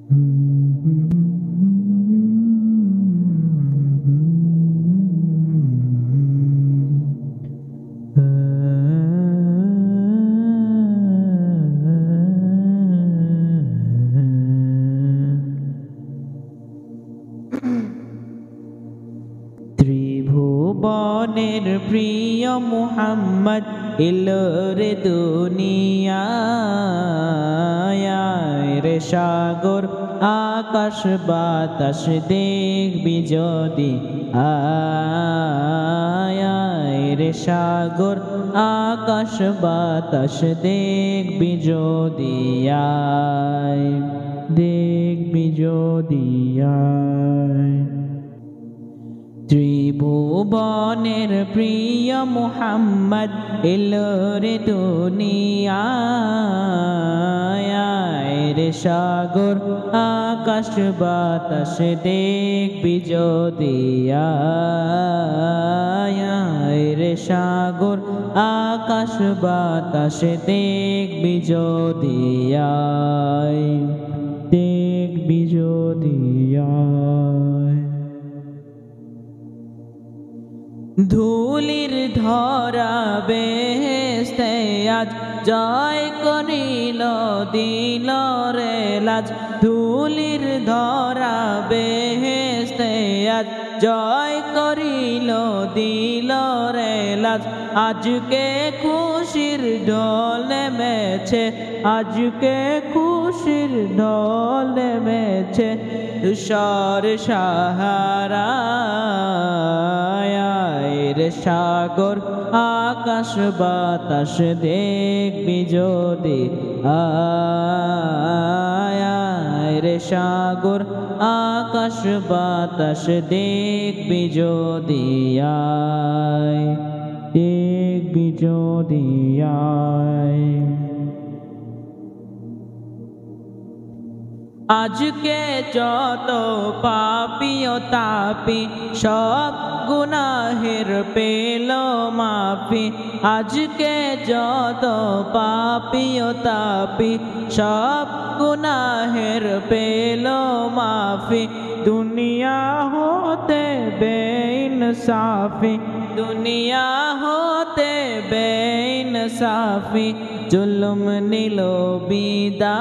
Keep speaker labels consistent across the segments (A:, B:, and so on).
A: ত্রিভুবনের প্রিয় মুহাম্মদ এলো রে দুনিয়ায়, রে সাগর আকাশ বাতাস দেখবি যদি আয়, রে সাগর আকাশ বাতাস দেখবি যদি আয়, দেখবি যদি আয়। ত্রিভুবনের প্রিয় মুহাম্মদ এলো রে দুনিয়ায়, রে সাগর আকাশ বাতাস দেখবি যদি আয়, রে সাগর আকাশ বাতাস দেখবি যদি আয়, দেখবি যদি আয়। ধুলির ধরা বেহেশতে আজ জয় করিল দিল রে লাজ, ধুলির ধরা বেহেশতে আজ জয় করিল দিল রে লাজ। আজকে খুশির ঢল নেমেছে, আজকে খুশির ঢল নেমেছে তুষার সাহারায়, রে সাগর আকাশ বাতাস দেখবি যদি আয়, রে সাগর আকাশ বাতাস দেখবি যদি আয়, দেখবি যদি আয়। আজকে যত পাপী ও তাপী সব গুনাহের পেল মাফি, আজকে যত পাপী ও তাপী সব গুনাহের পেল মাফি। দুনিয়া হতে বেইনসাফি, দুনিয়া হতে বেইনসাফি জুলুম নিল বিদায়,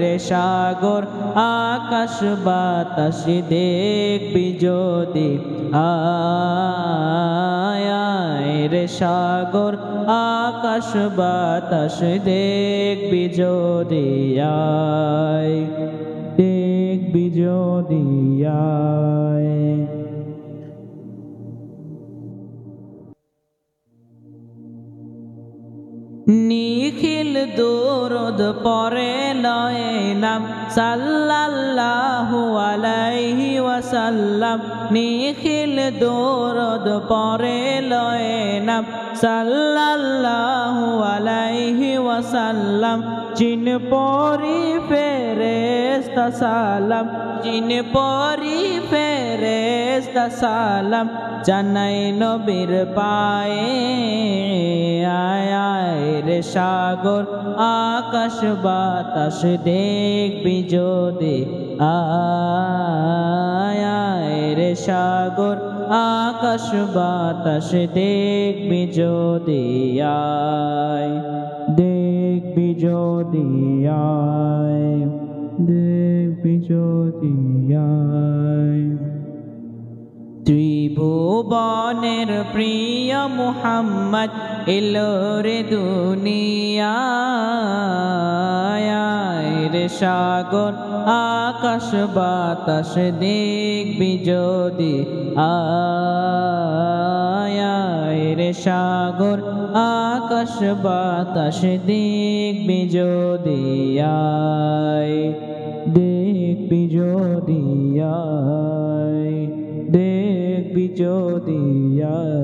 A: রে সাগর আকাশ বাতাস দেখবি যদি আয়, রে সাগর আকাশ বাতাস দেখবি যদি আয়, দেখবি যদি আয়। নিখিল দুরুদ পরে লয়ে নাম সাল্লাল্লাহু আলাইহি ওয়াসাল্লাম, নিখিল দুরুদ পরে লয়ে নাম সাল্লাল্লাহু আলাইহি ওয়াসাল্লাম। জিন পরি ফেরেশতা সালাম, জিন পরি ফেরেশতা সালাম জানাই নবীর পায়ে, আয় রে সাগর আকাশ বাতাস দেখবি যদি আয়, রে সাগর আকাশ বাতাস দেখবি যদি আয়, দেখবি যদি আয়, দেখবি যদি আয়। ত্রিভুবনের প্রিয় মুহাম্মদ এলো রে দুনিয়ায়, রে সাগর আকাশ বাতাস দেখবি যদি আয়, রে সাগর আকাশ বাতাস দেখবি যদি আয়, দেখবি যদি আয়, দেখবি যদি আয়।